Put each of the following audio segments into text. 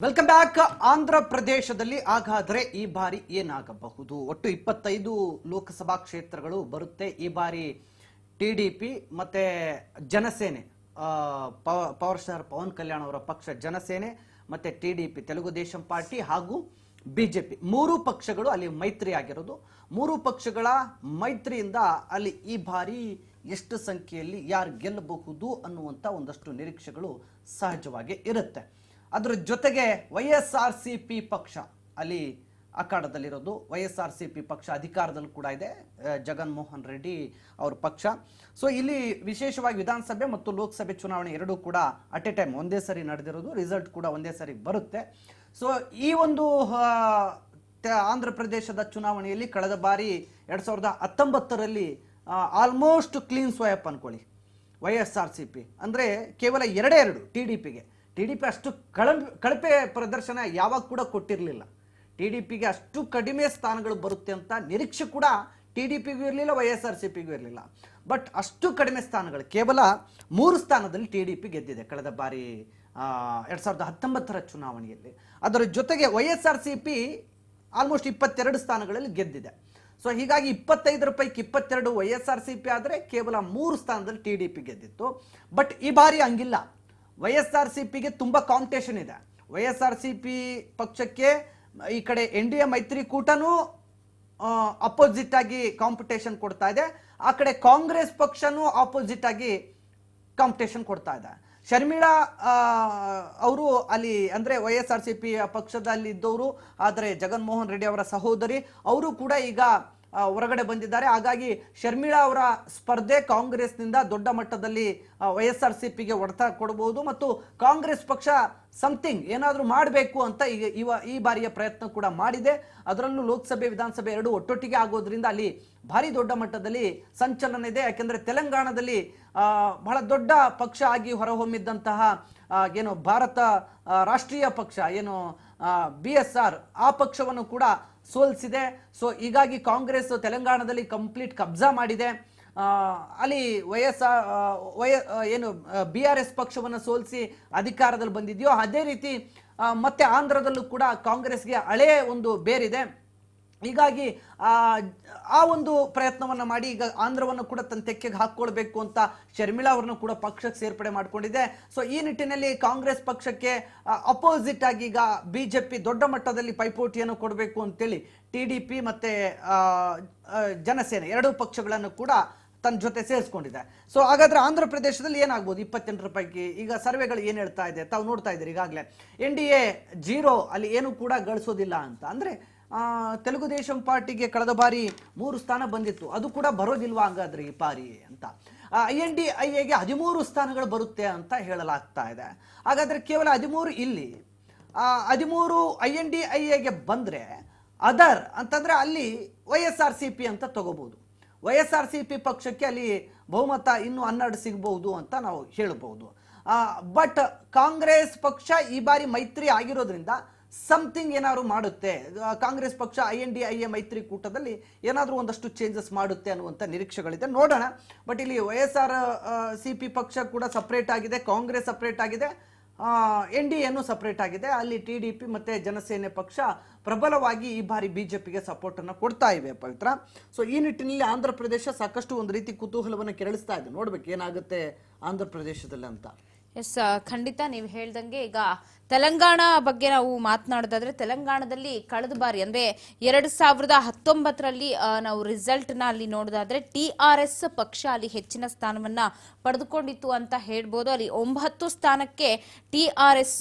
Welcome back. Andhra ಪ್ರದೇಶದಲ್ಲಿ ಹಾಗಾದ್ರೆ ಈ ಬಾರಿ ಏನಾಗಬಹುದು? ಒಟ್ಟು 25 ಲೋಕಸಭಾ ಕ್ಷೇತ್ರಗಳು ಬರುತ್ತೆ ಈ ಬಾರಿ. ಟಿಡಿಪಿ ಮತ್ತೆ ಜನಸೇನೆ, ಪವರ್ ಸ್ಟಾರ್ ಪವನ್ ಕಲ್ಯಾಣ್ ಅವರ ಪಕ್ಷ ಜನಸೇನೆ, ಮತ್ತೆ ಟಿಡಿಪಿ ತೆಲುಗು ದೇಶಂ ಪಾರ್ಟಿ ಹಾಗೂ ಬಿಜೆಪಿ, ಮೂರು ಪಕ್ಷಗಳು ಅಲ್ಲಿ ಮೈತ್ರಿ ಆಗಿರೋದು. ಮೂರು ಪಕ್ಷಗಳ ಮೈತ್ರಿಯಿಂದ ಅಲ್ಲಿ ಈ ಬಾರಿ ಎಷ್ಟು ಸಂಖ್ಯೆಯಲ್ಲಿ ಯಾರು ಗೆಲ್ಲಬಹುದು ಅನ್ನುವಂತ ಒಂದಷ್ಟು ನಿರೀಕ್ಷೆಗಳು ಸಹಜವಾಗಿ ಇರುತ್ತೆ. ಅದರ ಜೊತೆಗೆ YSRCP ಪಕ್ಷ ಅಲ್ಲಿ ಅಖಾಡದಲ್ಲಿರೋದು. YSRCP ಪಕ್ಷ ಅಧಿಕಾರದಲ್ಲೂ ಕೂಡ ಇದೆ, ಜಗನ್ಮೋಹನ್ ರೆಡ್ಡಿ ಅವ್ರ ಪಕ್ಷ. ಸೊ ಇಲ್ಲಿ ವಿಶೇಷವಾಗಿ ವಿಧಾನಸಭೆ ಮತ್ತು ಲೋಕಸಭೆ ಚುನಾವಣೆ ಎರಡೂ ಕೂಡ ಅಟ್ ಎ ಟೈಮ್ ಒಂದೇ ಸರಿ ನಡೆದಿರೋದು, ರಿಸಲ್ಟ್ ಕೂಡ ಒಂದೇ ಸರಿ ಬರುತ್ತೆ. ಸೊ ಈ ಒಂದು ಆಂಧ್ರ ಪ್ರದೇಶದ ಚುನಾವಣೆಯಲ್ಲಿ ಕಳೆದ ಬಾರಿ 2019ರಲ್ಲಿ ಆಲ್ಮೋಸ್ಟ್ ಕ್ಲೀನ್ ಸ್ವೈಪ್ ಅನ್ಕೊಳ್ಳಿ. YSRCP ಅಂದರೆ ಕೇವಲ ಎರಡೇ ಎರಡು ಟಿಡಿಪಿ ಅಷ್ಟು ಕಳಪೆ ಪ್ರದರ್ಶನ ಯಾವಾಗ ಕೂಡ ಕೊಟ್ಟಿರಲಿಲ್ಲ. ಟಿಡಿಪಿಗೆ ಅಷ್ಟು ಕಡಿಮೆ ಸ್ಥಾನಗಳು ಬರುತ್ತೆ ಅಂತ ನಿರೀಕ್ಷೆ ಕೂಡ ಟಿಡಿಪಿಗೂ ಇರಲಿಲ್ಲ, YSRCPಗೂ ಇರಲಿಲ್ಲ. ಬಟ್ ಅಷ್ಟು ಕಡಿಮೆ ಸ್ಥಾನಗಳು, ಕೇವಲ 3 ಸ್ಥಾನದಲ್ಲಿ ಟಿಡಿಪಿ ಗೆದ್ದಿದೆ ಕಳೆದ ಬಾರಿ 2019ರ ಚುನಾವಣೆಯಲ್ಲಿ. ಅದರ ಜೊತೆಗೆ YSRCP ಆಲ್ಮೋಸ್ಟ್ 22 ಸ್ಥಾನಗಳಲ್ಲಿ ಗೆದ್ದಿದೆ. ಸೊ ಹೀಗಾಗಿ 25 ಪೈಕಿ 22 YSRCP ಆದರೆ ಕೇವಲ 3 ಸ್ಥಾನದಲ್ಲಿ ಟಿಡಿಪಿ ಗೆದ್ದಿತ್ತು. ಬಟ್ ಈ ಬಾರಿ ಹಂಗಿಲ್ಲ. YSRCPಗೆ ತುಂಬಾ ಕಾಂಪಿಟೇಷನ್ ಇದೆ. YSRCP ಪಕ್ಷಕ್ಕೆ ಈ ಕಡೆ NDA ಮೈತ್ರಿಕೂಟನೂ ಅಪೋಸಿಟ್ ಆಗಿ ಕಾಂಪಿಟೇಷನ್ ಕೊಡ್ತಾ ಇದೆ, ಆ ಕಡೆ ಕಾಂಗ್ರೆಸ್ ಪಕ್ಷನೂ ಆಪೋಸಿಟ್ ಆಗಿ ಕಾಂಪಿಟೇಷನ್ ಕೊಡ್ತಾ ಇದೆ. ಶರ್ಮಿಳಾ ಅವರು ಅಲ್ಲಿ ಅಂದ್ರೆ YSRCP ಪಕ್ಷದಲ್ಲಿ ಇದ್ದವರು, ಆದರೆ ಜಗನ್ಮೋಹನ್ ರೆಡ್ಡಿ ಅವರ ಸಹೋದರಿ ಅವರು ಕೂಡ ಈಗ ಹೊರಗಡೆ ಬಂದಿದ್ದಾರೆ. ಹಾಗಾಗಿ ಶರ್ಮಿಳಾ ಅವರ ಸ್ಪರ್ಧೆ ಕಾಂಗ್ರೆಸ್ನಿಂದ ದೊಡ್ಡ ಮಟ್ಟದಲ್ಲಿ YSRCPಗೆ ಹೊಡೆತ ಕೊಡಬಹುದು ಮತ್ತು ಕಾಂಗ್ರೆಸ್ ಪಕ್ಷ ಸಮಥಿಂಗ್ ಏನಾದರೂ ಮಾಡಬೇಕು ಅಂತ ಈ ಬಾರಿಯ ಪ್ರಯತ್ನ ಕೂಡ ಮಾಡಿದೆ. ಅದರಲ್ಲೂ ಲೋಕಸಭೆ ವಿಧಾನಸಭೆ ಎರಡು ಒಟ್ಟೊಟ್ಟಿಗೆ ಆಗೋದ್ರಿಂದ ಅಲ್ಲಿ ಭಾರಿ ದೊಡ್ಡ ಮಟ್ಟದಲ್ಲಿ ಸಂಚಲನ ಇದೆ. ಯಾಕೆಂದ್ರೆ ತೆಲಂಗಾಣದಲ್ಲಿ ಬಹಳ ದೊಡ್ಡ ಪಕ್ಷ ಆಗಿ ಹೊರಹೊಮ್ಮಿದ್ದಂತಹ ಏನು ಭಾರತ ರಾಷ್ಟ್ರೀಯ ಪಕ್ಷ ಏನು BSR, ಆ ಪಕ್ಷವನ್ನು ಕೂಡ ಸೋಲಿಸಿದೆ. ಸೊ ಹೀಗಾಗಿ ಕಾಂಗ್ರೆಸ್ ತೆಲಂಗಾಣದಲ್ಲಿ ಕಂಪ್ಲೀಟ್ ಕಬ್ಜಾ ಮಾಡಿದೆ. ಅಲ್ಲಿ ಏನು BRS ಪಕ್ಷವನ್ನು ಸೋಲಿಸಿ ಅಧಿಕಾರದಲ್ಲಿ ಬಂದಿದೆಯೋ ಅದೇ ರೀತಿ ಮತ್ತೆ ಆಂಧ್ರದಲ್ಲೂ ಕೂಡ ಕಾಂಗ್ರೆಸ್ಗೆ ಹಳೆಯ ಒಂದು ಬೇರಿದೆ. ಹೀಗಾಗಿ ಆ ಒಂದು ಪ್ರಯತ್ನವನ್ನು ಮಾಡಿ ಈಗ ಆಂಧ್ರವನ್ನು ಕೂಡ ತನ್ನ ತೆಕ್ಕೆಗೆ ಹಾಕ್ಕೊಳ್ಬೇಕು ಅಂತ ಶರ್ಮಿಳಾ ಅವರನ್ನು ಕೂಡ ಪಕ್ಷಕ್ಕೆ ಸೇರ್ಪಡೆ ಮಾಡಿಕೊಂಡಿದೆ. ಸೊ ಈ ನಿಟ್ಟಿನಲ್ಲಿ ಕಾಂಗ್ರೆಸ್ ಪಕ್ಷಕ್ಕೆ ಅಪೋಸಿಟ್ ಆಗಿ ಈಗ ಬಿಜೆಪಿ ದೊಡ್ಡ ಮಟ್ಟದಲ್ಲಿ ಪೈಪೋಟಿಯನ್ನು ಕೊಡಬೇಕು ಅಂತೇಳಿ ಟಿಡಿಪಿ ಮತ್ತೆ ಜನಸೇನೆ ಎರಡೂ ಪಕ್ಷಗಳನ್ನು ಕೂಡ ತನ್ನ ಜೊತೆ ಸೇರಿಸ್ಕೊಂಡಿದೆ. ಸೊ ಹಾಗಾದ್ರೆ ಆಂಧ್ರ ಪ್ರದೇಶದಲ್ಲಿ ಏನಾಗ್ಬೋದು? 28 ಪೈಕಿ ಈಗ ಸರ್ವೆಗಳು ಏನು ಹೇಳ್ತಾ ಇದೆ ತಾವು ನೋಡ್ತಾ ಇದ್ದೀರಿ ಈಗಾಗಲೇ. NDA 0 ಅಲ್ಲಿ ಏನು ಕೂಡ ಗಳಿಸೋದಿಲ್ಲ ಅಂತ. ಅಂದ್ರೆ ತೆಲುಗು ದೇಶಂ ಪಾರ್ಟಿಗೆ ಕಳೆದ ಬಾರಿ 3 ಸ್ಥಾನ ಬಂದಿತ್ತು, ಅದು ಕೂಡ ಬರೋದಿಲ್ವಾ ಹಂಗಾದ್ರೆ ಈ ಬಾರಿ ಅಂತ. INDIAಗೆ 13 ಸ್ಥಾನಗಳು ಬರುತ್ತೆ ಅಂತ ಹೇಳಲಾಗ್ತಾ ಇದೆ. ಹಾಗಾದ್ರೆ ಕೇವಲ 13 ಇಲ್ಲಿ, 13 INDIAಗೆ ಬಂದ್ರೆ ಅದರ್ ಅಂತಂದ್ರೆ ಅಲ್ಲಿ YSRCP ಅಂತ ತಗೋಬಹುದು. YSRCP ಪಕ್ಷಕ್ಕೆ ಅಲ್ಲಿ ಬಹುಮತ ಇನ್ನೂ 12 ಸಿಗಬಹುದು ಅಂತ ನಾವು ಹೇಳಬಹುದು. ಬಟ್ ಕಾಂಗ್ರೆಸ್ ಪಕ್ಷ ಈ ಬಾರಿ ಮೈತ್ರಿ ಆಗಿರೋದ್ರಿಂದ ಸಮಥಿಂಗ್ ಏನಾದ್ರು ಮಾಡುತ್ತೆ. ಕಾಂಗ್ರೆಸ್ ಪಕ್ಷ INDIA ಮೈತ್ರಿಕೂಟದಲ್ಲಿ ಏನಾದರೂ ಒಂದಷ್ಟು ಚೇಂಜಸ್ ಮಾಡುತ್ತೆ ಅನ್ನುವಂಥ ನಿರೀಕ್ಷೆಗಳಿದೆ, ನೋಡೋಣ. ಬಟ್ ಇಲ್ಲಿ YSRCP ಪಕ್ಷ ಕೂಡ ಸಪ್ರೇಟ್ ಆಗಿದೆ, ಕಾಂಗ್ರೆಸ್ ಸಪ್ರೇಟ್ ಆಗಿದೆ, NDAನೂ ಸಪ್ರೇಟ್ ಆಗಿದೆ. ಅಲ್ಲಿ ಟಿಡಿಪಿ ಮತ್ತೆ ಜನಸೇನೆ ಪಕ್ಷ ಪ್ರಬಲವಾಗಿ ಈ ಬಾರಿ ಬಿಜೆಪಿಗೆ ಸಪೋರ್ಟ್ ಅನ್ನು ಕೊಡ್ತಾ ಇವೆ ಪವಿತ್ರ. ಸೊ ಈ ನಿಟ್ಟಿನಲ್ಲಿ ಆಂಧ್ರ ಪ್ರದೇಶ ಸಾಕಷ್ಟು ಒಂದು ರೀತಿ ಕುತೂಹಲವನ್ನು ಕೆರಳಿಸ್ತಾ ಇದೆ. ನೋಡ್ಬೇಕು ಏನಾಗುತ್ತೆ ಆಂಧ್ರ ಪ್ರದೇಶದಲ್ಲಿ ಅಂತ. ಎಸ್, ಖಂಡಿತ ನೀವು ಹೇಳ್ದಂಗೆ. ಈಗ ತೆಲಂಗಾಣ ಬಗ್ಗೆ ನಾವು ಮಾತನಾಡೋದಾದ್ರೆ, ತೆಲಂಗಾಣದಲ್ಲಿ ಕಳೆದ ಬಾರಿ ಅಂದ್ರೆ 2019ರಲ್ಲಿ ನಾವು ರಿಸಲ್ಟ್ ನ ಅಲ್ಲಿ ನೋಡೋದಾದ್ರೆ TRS ಪಕ್ಷ ಅಲ್ಲಿ ಹೆಚ್ಚಿನ ಸ್ಥಾನವನ್ನ ಪಡೆದುಕೊಂಡಿತ್ತು ಅಂತ ಹೇಳ್ಬೋದು. ಅಲ್ಲಿ 9 ಸ್ಥಾನಕ್ಕೆ TRS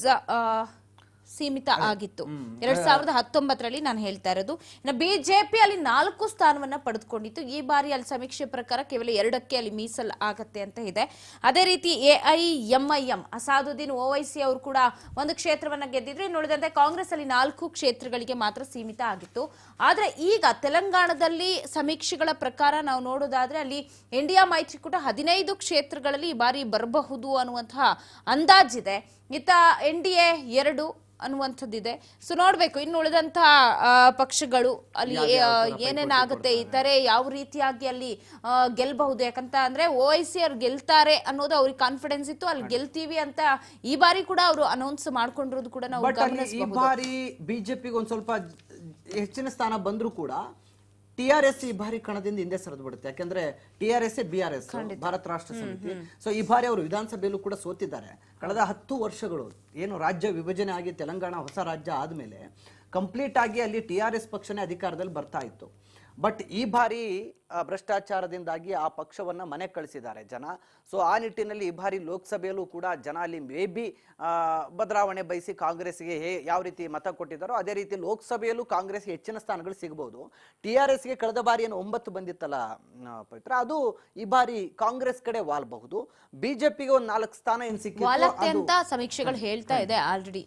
ಸೀಮಿತ ಆಗಿತ್ತು 2019ರಲ್ಲಿ ನಾನು ಹೇಳ್ತಾ ಇರೋದು. ಇನ್ನು ಬಿಜೆಪಿ ಅಲ್ಲಿ 4 ಸ್ಥಾನವನ್ನ ಪಡೆದುಕೊಂಡಿತ್ತು. ಈ ಬಾರಿ ಅಲ್ಲಿ ಸಮೀಕ್ಷೆ ಪ್ರಕಾರ ಕೇವಲ 2ಕ್ಕೆ ಅಲ್ಲಿ ಮೀಸಲ್ ಆಗತ್ತೆ ಅಂತ ಇದೆ. ಅದೇ ರೀತಿ AIMIM ಅಸಾದುದ್ದೀನ್ ಓವೈಸಿ ಅವರು ಕೂಡ ಒಂದು ಕ್ಷೇತ್ರವನ್ನ ಗೆದ್ದಿದ್ರೆ, ನೋಡಿದಂತೆ ಕಾಂಗ್ರೆಸ್ ಅಲ್ಲಿ 4 ಕ್ಷೇತ್ರಗಳಿಗೆ ಮಾತ್ರ ಸೀಮಿತ ಆಗಿತ್ತು. ಆದ್ರೆ ಈಗ ತೆಲಂಗಾಣದಲ್ಲಿ ಸಮೀಕ್ಷೆಗಳ ಪ್ರಕಾರ ನಾವು ನೋಡೋದಾದ್ರೆ ಅಲ್ಲಿ ಇಂಡಿಯಾ ಮೈತ್ರಿಕೂಟ 15 ಕ್ಷೇತ್ರಗಳಲ್ಲಿ ಈ ಬಾರಿ ಬರಬಹುದು ಅನ್ನುವಂತಹ ಅಂದಾಜಿದೆ. ಇತ್ತ NDA 2, ಅನ್ನುವಂಥದ್ದಿದೆ. ಸೊ ನೋಡ್ಬೇಕು ಇನ್ನು ಉಳಿದಂತಹ ಪಕ್ಷಗಳು ಅಲ್ಲಿ ಏನೇನಾಗುತ್ತೆ, ಇತರೆ ಯಾವ ರೀತಿಯಾಗಿ ಅಲ್ಲಿ ಗೆಲ್ಬಹುದು. ಯಾಕಂತ ಅಂದ್ರೆ OIC ಅವ್ರು ಗೆಲ್ತಾರೆ ಅನ್ನೋದು ಅವ್ರಿಗೆ ಕಾನ್ಫಿಡೆನ್ಸ್ ಇತ್ತು, ಅಲ್ಲಿ ಗೆಲ್ತೀವಿ ಅಂತ ಈ ಬಾರಿ ಕೂಡ ಅವರು ಅನೌನ್ಸ್ ಮಾಡ್ಕೊಂಡಿರೋದು ಕೂಡ ನಾವು ಈ ಬಾರಿ ಬಿಜೆಪಿಗೆ ಒಂದ್ ಸ್ವಲ್ಪ ಹೆಚ್ಚಿನ ಸ್ಥಾನ ಬಂದ್ರು ಕೂಡ TRS ಈ ಬಾರಿ ಕಣದಿಂದ ಹಿಂದೆ ಸರಿದು ಬಿಡುತ್ತೆ. ಯಾಕಂದ್ರೆ TRS BRS ಭಾರತ ರಾಷ್ಟ್ರ ಸಮಿತಿ. ಸೊ ಈ ಬಾರಿ ಅವರು ವಿಧಾನಸಭೆಯಲ್ಲೂ ಕೂಡ ಸೋತಿದ್ದಾರೆ. ಕಳೆದ 10 ವರ್ಷಗಳು ಏನು ರಾಜ್ಯ ವಿಭಜನೆ ಆಗಿ ತೆಲಂಗಾಣ ಹೊಸ ರಾಜ್ಯ ಆದ್ಮೇಲೆ ಕಂಪ್ಲೀಟ್ ಆಗಿ ಅಲ್ಲಿ TRS ಪಕ್ಷನೇ ಅಧಿಕಾರದಲ್ಲಿ ಬರ್ತಾ ಇತ್ತು. ಬಟ್ ಈ ಬಾರಿ ಭ್ರಷ್ಟಾಚಾರದಿಂದಾಗಿ ಆ ಪಕ್ಷವನ್ನ ಮನೆ ಕಳಿಸಿದ್ದಾರೆ ಜನ. ಸೊ ಆ ನಿಟ್ಟಿನಲ್ಲಿ ಈ ಬಾರಿ ಲೋಕಸಭೆಯಲ್ಲೂ ಕೂಡ ಜನ ಅಲ್ಲಿ ಮೇ ಬಿ ಬದಲಾವಣೆ ಬಯಸಿ ಕಾಂಗ್ರೆಸ್ಗೆ ಯಾವ ರೀತಿ ಮತ ಕೊಟ್ಟಿದ್ದಾರೋ ಅದೇ ರೀತಿ ಲೋಕಸಭೆಯಲ್ಲೂ ಕಾಂಗ್ರೆಸ್ಗೆ ಹೆಚ್ಚಿನ ಸ್ಥಾನಗಳು ಸಿಗಬಹುದು. TRSಗೆ ಕಳೆದ ಬಾರಿ ಏನು 9 ಬಂದಿತ್ತಲ್ಲ ಪವಿತ್ರ, ಅದು ಈ ಬಾರಿ ಕಾಂಗ್ರೆಸ್ ಕಡೆ ವಾಲ್ಬಹುದು. ಬಿಜೆಪಿಗೆ ಒಂದು 4 ಸ್ಥಾನ ಏನ್ ಸಿಕ್ಕಿತ್ತು ಅಂತ ಸಮೀಕ್ಷೆಗಳು ಹೇಳ್ತಾ ಇದೆ ಆಲ್ರೆಡಿ.